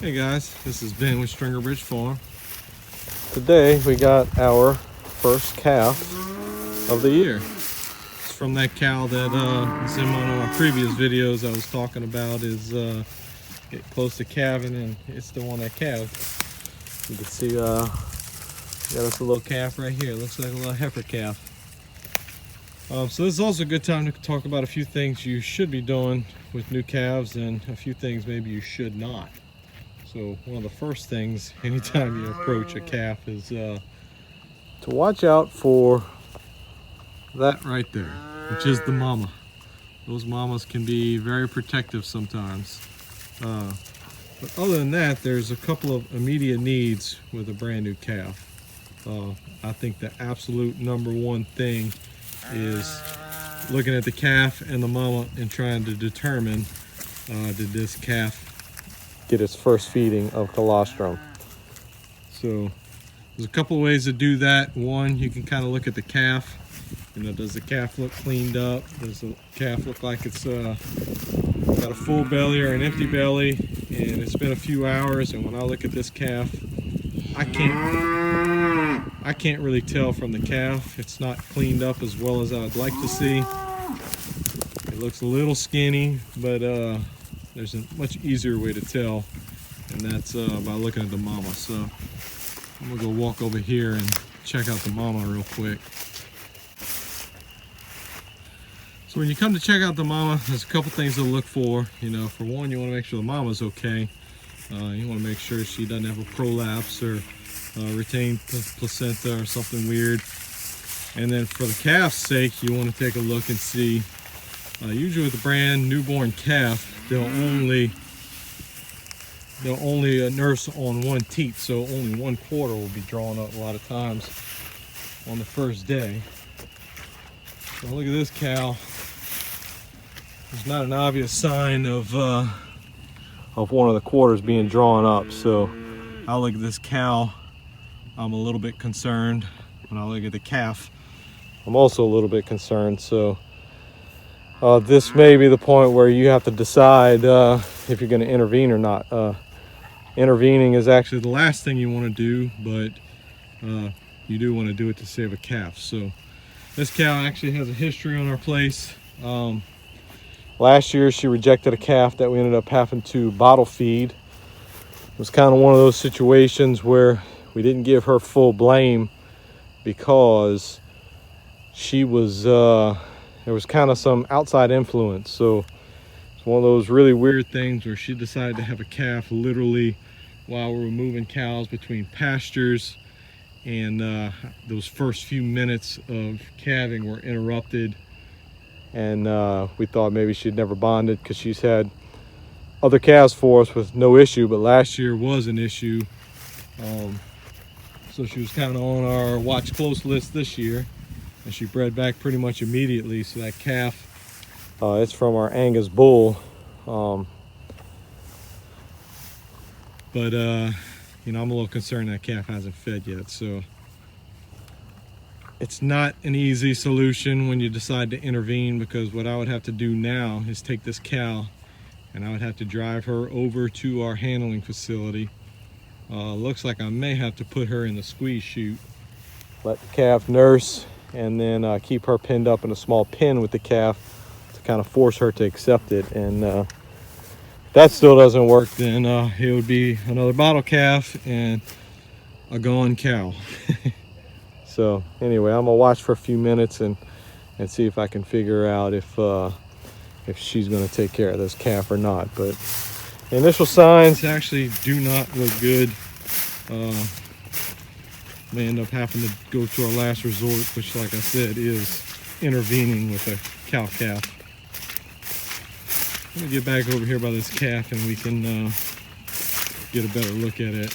Hey guys, this is Ben with Stringer Bridge Farm. Today we got our first calf of the year. It's from that cow that is in one of our previous videos I was talking about is get close to calving, and it's the one that calved. You can see got us a little calf right here. It looks like a little heifer calf. So this is also a good time to talk about a few things you should be doing with new calves and a few things maybe you should not. So one of the first things anytime you approach a calf is to watch out for that right there, which is the mama. Those mamas can be very protective sometimes. But other than that, there's a couple of immediate needs with a brand new calf. I think the absolute number one thing is looking at the calf and the mama and trying to determine did this calf get its first feeding of colostrum. So there's a couple of ways to do that. One, you can kind of look at the calf. You know, does the calf look cleaned up? Does the calf look like it's got a full belly or an empty belly? And it's been a few hours, and when I look at this calf, I can't really tell from the calf. It's not cleaned up as well as I would like to see. It looks a little skinny, but there's a much easier way to tell, and that's by looking at the mama. So I'm gonna go walk over here and check out the mama real quick. So when you come to check out the mama, there's a couple things to look for. You know, for one, you want to make sure the mama's okay. You want to make sure she doesn't have a prolapse or retained placenta or something weird. And then for the calf's sake, you want to take a look and see. Usually with a brand newborn calf, they'll only nurse on one teat, so only one quarter will be drawn up a lot of times on the first day. So look at this cow. There's not an obvious sign of one of the quarters being drawn up. So I look at this cow, I'm a little bit concerned. When I look at the calf, I'm also a little bit concerned. So this may be the point where you have to decide if you're going to intervene or not. Intervening is actually the last thing you want to do, but you do want to do it to save a calf. So this cow actually has a history on our place. Last year she rejected a calf that we ended up having to bottle feed. It was kind of one of those situations where we didn't give her full blame because she was there was kind of some outside influence. So it's one of those really weird things where she decided to have a calf literally while we were moving cows between pastures, and those first few minutes of calving were interrupted, and we thought maybe she'd never bonded because she's had other calves for us with no issue, but last year was an issue. So she was kind of on our watch close list this year, and she bred back pretty much immediately. So that calf, it's from our Angus bull, but you know, I'm a little concerned that calf hasn't fed yet. So it's not an easy solution when you decide to intervene, because what I would have to do now is take this cow and I would have to drive her over to our handling facility. Looks like I may have to put her in the squeeze chute, let the calf nurse, and then keep her pinned up in a small pen with the calf to kind of force her to accept it. And if that still doesn't work, then it would be another bottle calf and a gone cow. So anyway, I'm gonna watch for a few minutes and see if I can figure out if she's gonna take care of this calf or not. But the initial signs actually do not look good. May end up having to go to our last resort, which, like I said, is intervening with a cow calf. Let me get back over here by this calf and we can get a better look at it.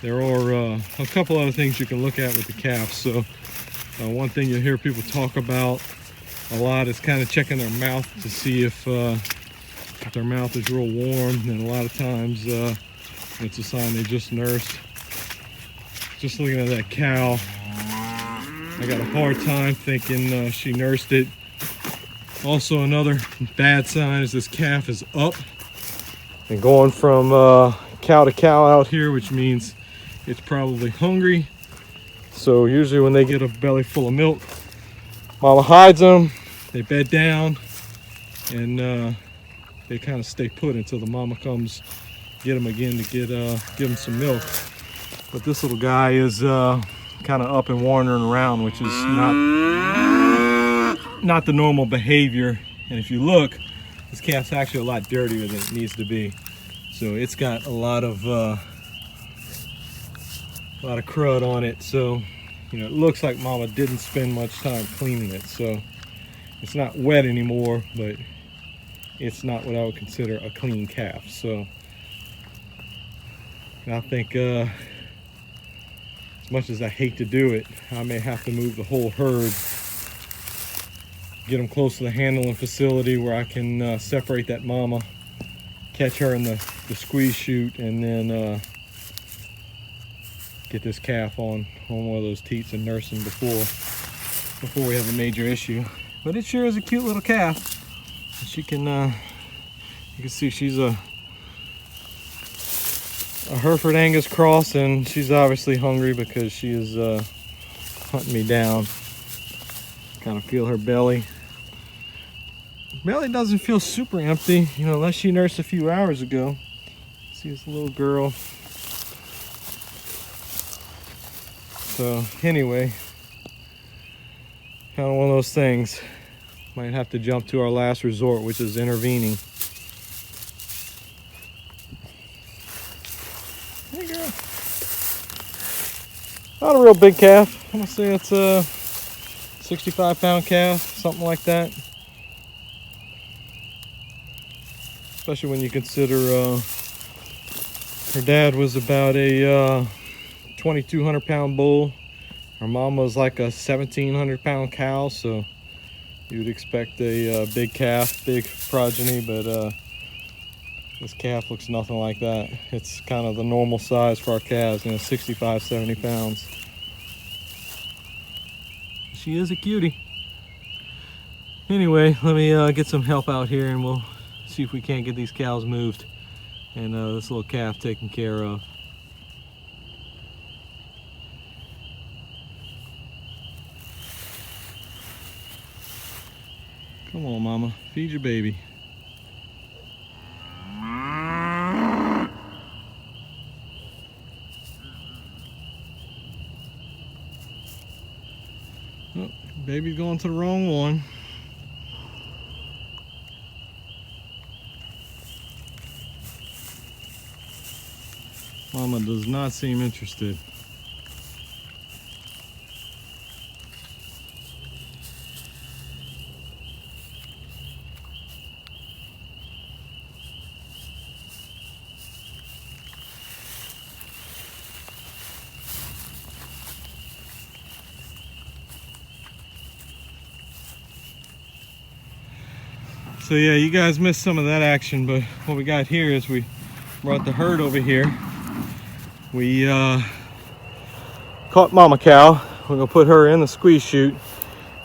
There are a couple other things you can look at with the calf. So one thing you'll hear people talk about a lot is kind of checking their mouth to see if their mouth is real warm, and a lot of times it's a sign they just nursed. Just looking at that cow, I got a hard time thinking she nursed it. Also, another bad sign is this calf is up and going from cow to cow out here, which means it's probably hungry. So usually when they get a belly full of milk, mama hides them, they bed down, and they kind of stay put until the mama comes get them again to give them some milk. But this little guy is kind of up and wandering around, which is not the normal behavior. And if you look, this calf's actually a lot dirtier than it needs to be. So it's got a lot of crud on it. So, you know, it looks like mama didn't spend much time cleaning it. So it's not wet anymore, but it's not what I would consider a clean calf. So I think as much as I hate to do it, I may have to move the whole herd, get them close to the handling facility where I can separate that mama, catch her in the squeeze chute, and then get this calf on one of those teats and nurse him before we have a major issue. But it sure is a cute little calf. She can, you can see she's a Hereford Angus cross, and she's obviously hungry because she is hunting me down. Kind of feel her belly. Belly doesn't feel super empty, you know, unless she nursed a few hours ago. See this little girl. So anyway, kind of one of those things. Might have to jump to our last resort, which is intervening. Hey girl. Not a real big calf. I'm gonna say it's a 65-pound calf, something like that. Especially when you consider her dad was about a 2,200-pound bull. Her mom was like a 1,700-pound cow, so you would expect a big calf, big progeny, but this calf looks nothing like that. It's kind of the normal size for our calves, you know, 65, 70 pounds. She is a cutie. Anyway, let me get some help out here and we'll see if we can't get these cows moved and this little calf taken care of. Come on, mama, feed your baby. Oh, baby's going to the wrong one. Mama does not seem interested. So yeah, you guys missed some of that action, but what we got here is we brought the herd over here. We caught mama cow. We're gonna put her in the squeeze chute,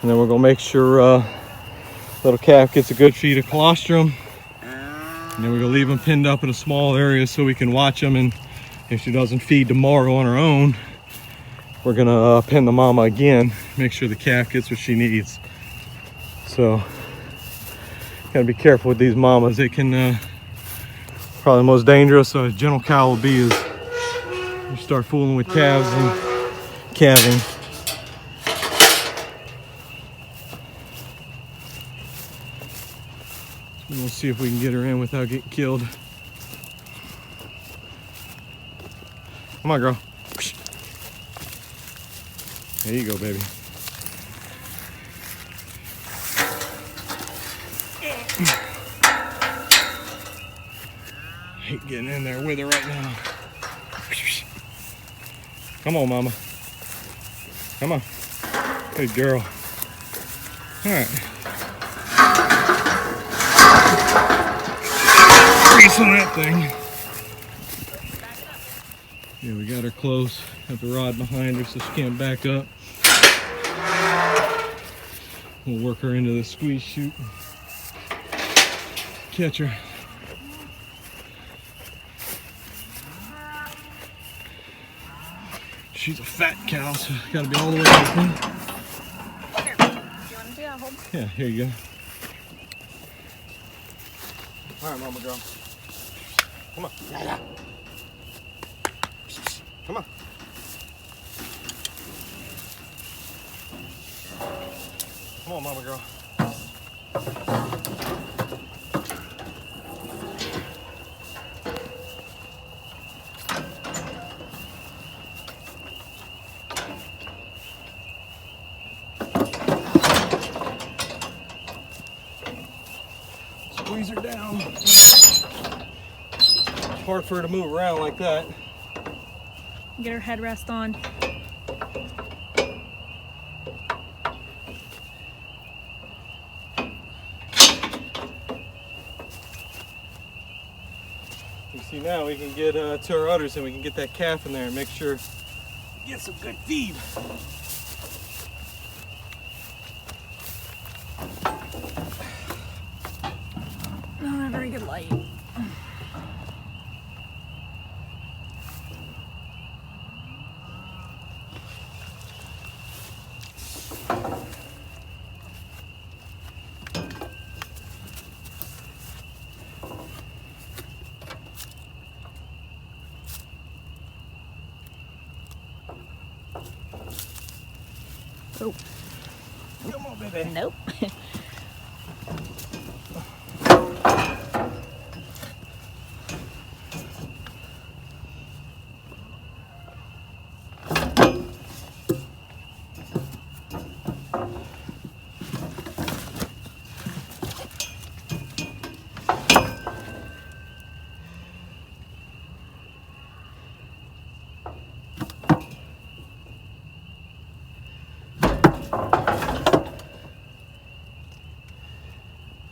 and then we're gonna make sure little calf gets a good feed of colostrum. And then we're gonna leave them pinned up in a small area so we can watch them, and if she doesn't feed tomorrow on her own, we're gonna pin the mama again, make sure the calf gets what she needs. So gotta be careful with these mamas. They can probably the most dangerous a gentle cow will be is you start fooling with calves and calving. So we'll see if we can get her in without getting killed. Come on, girl. There you go, baby. I hate getting in there with her right now. Come on, mama. Come on. Good girl. All right. Grease on that thing. Yeah, we got her close. Have the rod behind her so she can't back up. We'll work her into the squeeze chute. Catch her. she's a fat cow, so gotta be all the way open. Here, do you want to do that? Hold. Yeah, here you go. All right, mama girl. Come on. Yeah. Come on. Come on, mama girl. Squeeze her down. It's hard for her to move around like that. Get her headrest on. You see, now we can get to our udders and we can get that calf in there and make sure get some good feed. Not a very good light. Oh. Come on, baby. Nope.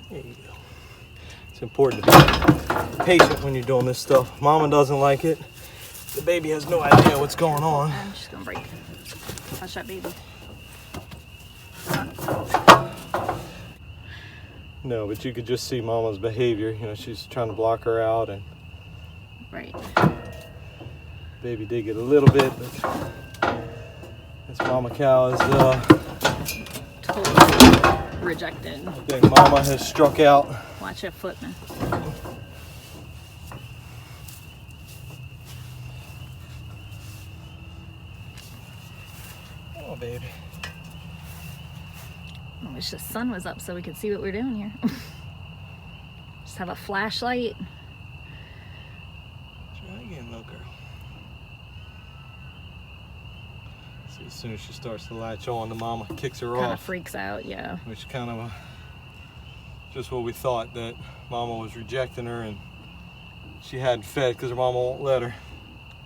There you go. It's important to be patient when you're doing this stuff. Mama doesn't like it. The baby has no idea what's going on. I'm just gonna break. Watch that baby. No, but you could just see Mama's behavior. You know, she's trying to block her out, and Right. baby did get a little bit, but this mama cow is, Totally rejected. I think Mama has struck out. Watch that foot, man. Oh, baby. I wish the sun was up so we could see what we're doing here. Just have a flashlight. Try again, little girl. See, as soon as she starts to latch on, the mama kicks her Kind of off. freaks out, yeah. Which kind of just what we thought, that Mama was rejecting her and she hadn't fed because her mama won't let her.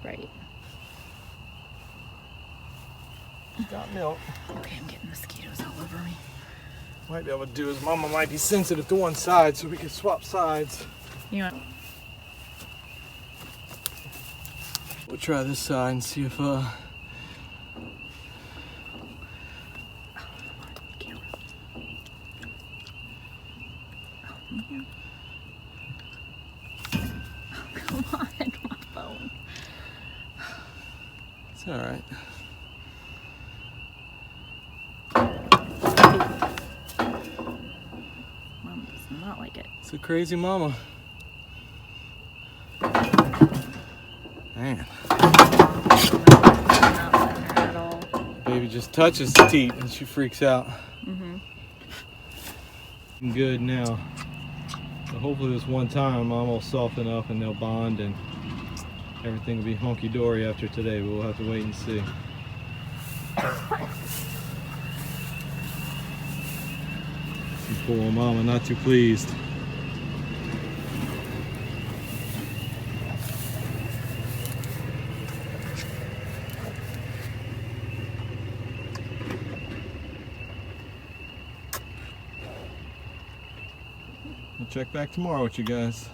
Right. She's got milk. Okay, I'm getting mosquitoes all over me. Might be able to do is Mama might be sensitive to one side, so we can swap sides. You want? We'll try this side and see if Come on, my phone. it's all right. Mom does not like it. It's a crazy mama. Man, Not letting her at all. baby just touches the teat and she freaks out. Good now. So hopefully this one time Mama will soften up and they'll bond and everything will be honky-dory after today, but we'll have to wait and see. Poor Mama, not too pleased. We'll check back tomorrow with you guys.